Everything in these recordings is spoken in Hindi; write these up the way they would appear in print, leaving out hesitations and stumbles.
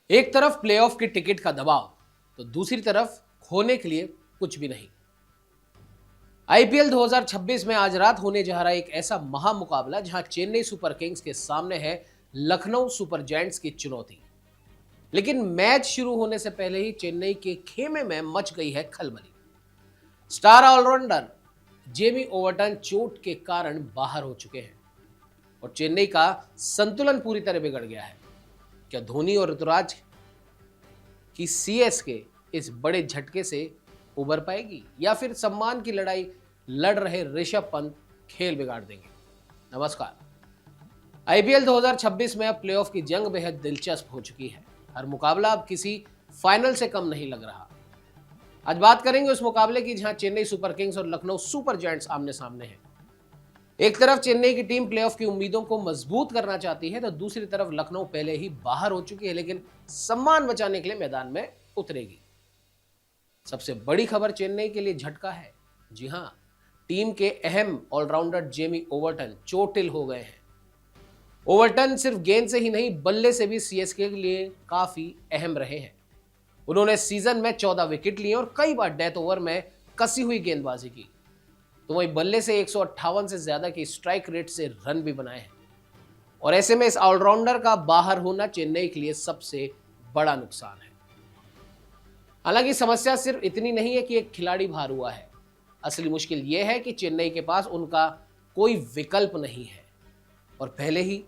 एक तरफ प्लेऑफ की टिकट का दबाव तो दूसरी तरफ खोने के लिए कुछ भी नहीं। आईपीएल 2026 में आज रात होने जा रहा एक ऐसा महामुकाबला जहां चेन्नई सुपर किंग्स के सामने है लखनऊ सुपर जायंट्स की चुनौती। लेकिन मैच शुरू होने से पहले ही चेन्नई के खेमे में मच गई है खलबली। स्टार ऑलराउंडर जेमी ओवरटन चोट के कारण बाहर हो चुके हैं और चेन्नई का संतुलन पूरी तरह बिगड़ गया है। क्या धोनी और ऋतुराज की सीएसके इस बड़े झटके से उबर पाएगी या फिर सम्मान की लड़ाई लड़ रहे ऋषभ पंत खेल बिगाड़ देंगे? नमस्कार। आईपीएल 2026 में अब प्लेऑफ की जंग बेहद दिलचस्प हो चुकी है। हर मुकाबला अब किसी फाइनल से कम नहीं लग रहा। आज बात करेंगे उस मुकाबले की जहां चेन्नई सुपर किंग्स और लखनऊ सुपर जायंट्स आमने सामने हैं। एक तरफ चेन्नई की टीम प्लेऑफ की उम्मीदों को मजबूत करना चाहती है तो दूसरी तरफ लखनऊ पहले ही बाहर हो चुकी है, लेकिन सम्मान बचाने के लिए मैदान में उतरेगी। सबसे बड़ी खबर चेन्नई के लिए झटका है। जी हां, टीम के अहम ऑलराउंडर जेमी ओवरटन चोटिल हो गए हैं। ओवरटन सिर्फ गेंद से ही नहीं बल्ले से भी सीएसके के लिए काफी अहम रहे हैं। उन्होंने सीजन में 14 विकेट लिए और कई बार डेथ ओवर में कसी हुई गेंदबाजी की। तो वहीं बल्ले से 158 से ज्यादा की स्ट्राइक रेट से रन भी बनाए हैं। और ऐसे में इस ऑलराउंडर का बाहर होना चेन्नई के लिए सबसे बड़ा नुकसान है। हालांकि समस्या सिर्फ इतनी नहीं है कि एक खिलाड़ी बाहर हुआ है। असली मुश्किल यह है कि चेन्नई के पास उनका कोई विकल्प नहीं है और पहले ही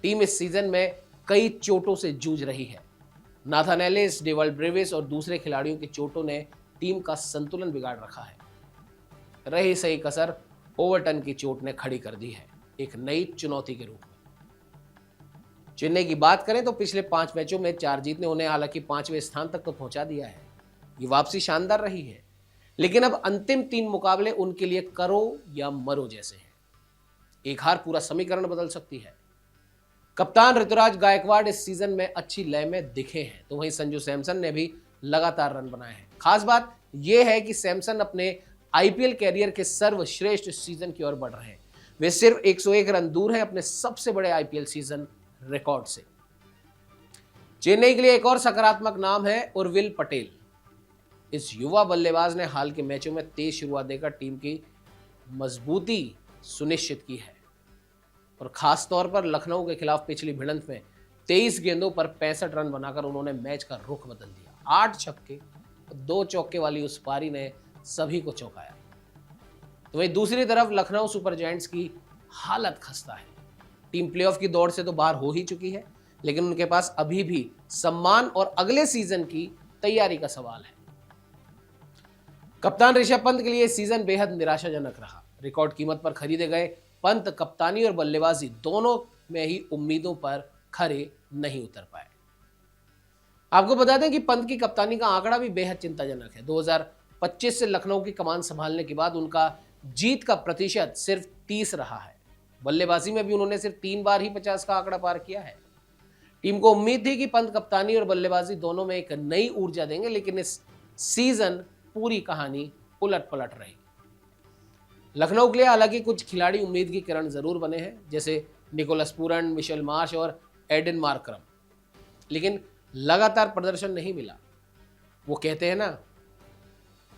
टीम इस सीजन में कई चोटों से जूझ रही है। नाथन एलिस, डेवल्ड ब्रेविस और दूसरे खिलाड़ियों की चोटों ने टीम का संतुलन बिगाड़ रखा है। रही सही कसर ओवरटन की चोट ने खड़ी कर दी है, एक नई चुनौती के रूप में। चेन्नई की बात करें तो पिछले 5 मैचों में 4 जीत ने उन्हें हालांकि 5वें स्थान तक तो पहुंचा दिया है। ये वापसी शानदार रही है, लेकिन अब अंतिम 3 मुकाबले उनके लिए करो या मरो जैसे हैं। एक हार पूरा समीकरण बदल सकती है। कप्तान ऋतुराज गायकवाड़ इस सीजन में अच्छी लय में दिखे हैं, तो वहीं संजू सैमसन ने भी लगातार रन बनाए हैं। खास बात यह है कि सैमसन अपने आईपीएल कैरियर के सर्वश्रेष्ठ सीजन की ओर बढ़ रहे हैं। वे सिर्फ 101 रन दूर हैं अपने सबसे बड़े आईपीएल सीजन रिकॉर्ड से। चेन्नई के लिए एक और सकारात्मक नाम है उर्विल पटेल। इस युवा बल्लेबाज ने हाल के मैचों में तेज शुरुआत देकर टीम की मजबूती सुनिश्चित की है और खास तौर पर लखनऊ के खिलाफ पिछली भिड़ंत में 23 गेंदों पर 65 रन बनाकर उन्होंने मैच का रुख बदल दिया। 8 छक्के और 2 चौके वाली उस पारी ने सभी को चौंकाया। तो वहीं दूसरी तरफ लखनऊ सुपर जायंट्स की हालत खस्ता है। टीम प्लेऑफ की दौड़ से तो बाहर हो ही चुकी है, लेकिन उनके पास अभी भी सम्मान और अगले सीजन की तैयारी का सवाल है। कप्तान ऋषभ पंत के लिए सीजन बेहद निराशाजनक रहा। रिकॉर्ड कीमत पर खरीदे गए पंत कप्तानी और बल्लेबाजी दोनों में ही उम्मीदों पर खरे नहीं उतर पाए। आपको बता दें कि पंत की कप्तानी का आंकड़ा भी बेहद चिंताजनक है। 2025 से लखनऊ की कमान संभालने के बाद उनका जीत का प्रतिशत सिर्फ 30 रहा है। बल्लेबाजी में भी उन्होंने सिर्फ 3 बार ही 50 का आंकड़ा पार किया है। टीम को उम्मीद थी कि पंत कप्तानी और बल्लेबाजी दोनों में एक नई ऊर्जा देंगे, लेकिन इस सीजन पूरी कहानी उलट पलट रही। लखनऊ के लिए हालांकि कुछ खिलाड़ी उम्मीद की किरण जरूर बने हैं, जैसे निकोलस पूरन, मिशेल मार्श और एडन मार्करम, लेकिन लगातार प्रदर्शन नहीं मिला। वो कहते हैं ना,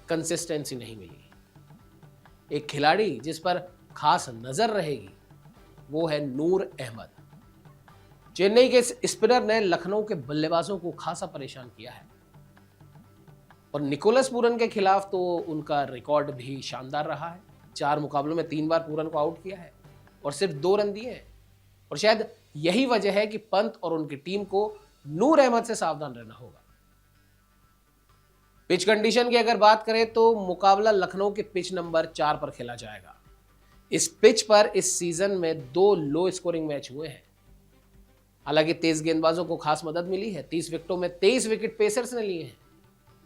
कंसिस्टेंसी नहीं मिली। एक खिलाड़ी जिस पर खास नजर रहेगी वो है नूर अहमद। चेन्नई के स्पिनर ने लखनऊ के बल्लेबाजों को खासा परेशान किया है और निकोलस पूरन के खिलाफ तो उनका रिकॉर्ड भी शानदार रहा है। 4 मुकाबलों में 3 बार पूरन को आउट किया है और सिर्फ 2 रन दिए हैं। और शायद यही वजह है कि पंत और उनकी टीम को नूर अहमद से सावधान रहना होगा। पिच कंडीशन की अगर बात करें तो मुकाबला लखनऊ के पिच नंबर 4 पर खेला जाएगा। इस पिच पर इस सीजन में 2 लो स्कोरिंग मैच हुए हैं। हालांकि तेज गेंदबाजों को खास मदद मिली है। 30 विकेटों में 23 विकेट पेसर्स ने लिए हैं।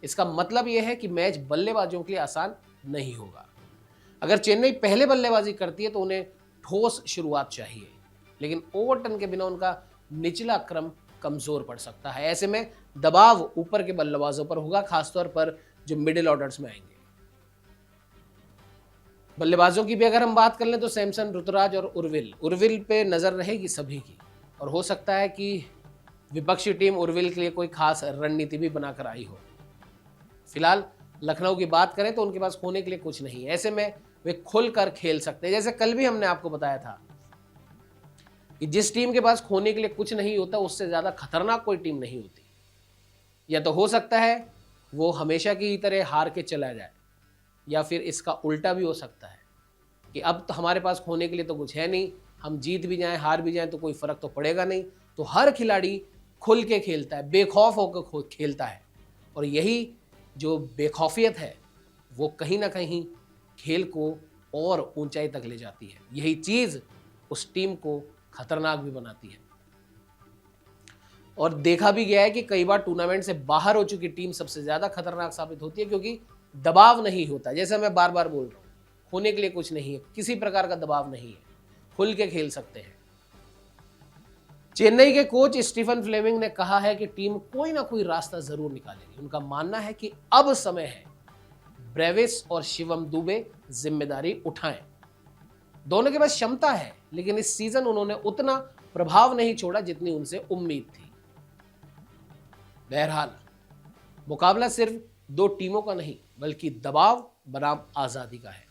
इसका मतलब यह है कि मैच बल्लेबाजों के लिए आसान नहीं होगा। अगर चेन्नई पहले बल्लेबाजी करती है तो उन्हें ठोस शुरुआत चाहिए, लेकिन ओवरटन के बिना उनका निचला क्रम कमजोर पड़ सकता है। ऐसे में दबाव ऊपर के बल्लेबाजों पर होगा, खासतौर पर जो मिडिल ऑर्डर्स में आएंगे। बल्लेबाजों की भी अगर हम बात कर लें तो सैमसन, ऋतुराज और उर्विल पे नजर रहेगी सभी की। और हो सकता है कि विपक्षी टीम उर्विल के लिए कोई खास रणनीति भी बनाकर आई हो। फिलहाल लखनऊ की बात करें तो उनके पास खोने के लिए कुछ नहीं है। ऐसे में वे खुलकर खेल सकते हैं। जैसे कल भी हमने आपको बताया था कि जिस टीम के पास खोने के लिए कुछ नहीं होता उससे ज्यादा खतरनाक कोई टीम नहीं होती। या तो हो सकता है वो हमेशा की तरह हार के चला जाए, या फिर इसका उल्टा भी हो सकता है कि अब तो हमारे पास खोने के लिए तो कुछ है नहीं, हम जीत भी जाएं हार भी जाएं तो कोई फर्क तो पड़ेगा नहीं। तो हर खिलाड़ी खुल के खेलता है, बेखौफ होकर खेलता है, और यही जो बेखौफियत है वो कहीं ना कहीं खेल को और ऊंचाई तक ले जाती है। यही चीज उस टीम को खतरनाक भी बनाती है। और देखा भी गया है कि कई बार टूर्नामेंट से बाहर हो चुकी टीम सबसे ज्यादा खतरनाक साबित होती है, क्योंकि दबाव नहीं होता। जैसे मैं बार बार बोल रहा हूं, होने के लिए कुछ नहीं है, किसी प्रकार का दबाव नहीं है, खुल के खेल सकते हैं। चेन्नई के कोच स्टीफन फ्लेमिंग ने कहा है कि टीम कोई ना कोई रास्ता जरूर निकालेगी। उनका मानना है कि अब समय है ब्रेविस और शिवम दुबे जिम्मेदारी उठाएं। दोनों के पास क्षमता है, लेकिन इस सीजन उन्होंने उतना प्रभाव नहीं छोड़ा जितनी उनसे उम्मीद थी। बहरहाल मुकाबला सिर्फ दो टीमों का नहीं बल्कि दबाव बनाम आजादी का है।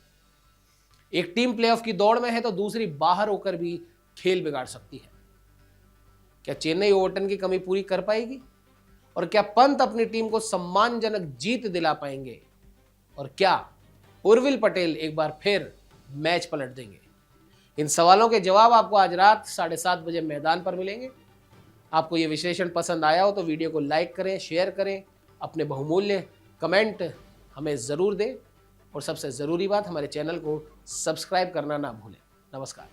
एक टीम प्लेऑफ की दौड़ में है तो दूसरी बाहर होकर भी खेल बिगाड़ सकती है। क्या चेन्नई ओवरटन की कमी पूरी कर पाएगी? और क्या पंत अपनी टीम को सम्मानजनक जीत दिला पाएंगे? और क्या उर्विल पटेल एक बार फिर मैच पलट देंगे? इन सवालों के जवाब आपको आज रात 7:30 बजे मैदान पर मिलेंगे। आपको ये विश्लेषण पसंद आया हो तो वीडियो को लाइक करें, शेयर करें, अपने बहुमूल्य कमेंट हमें ज़रूर दें, और सबसे ज़रूरी बात, हमारे चैनल को सब्सक्राइब करना ना भूलें। नमस्कार।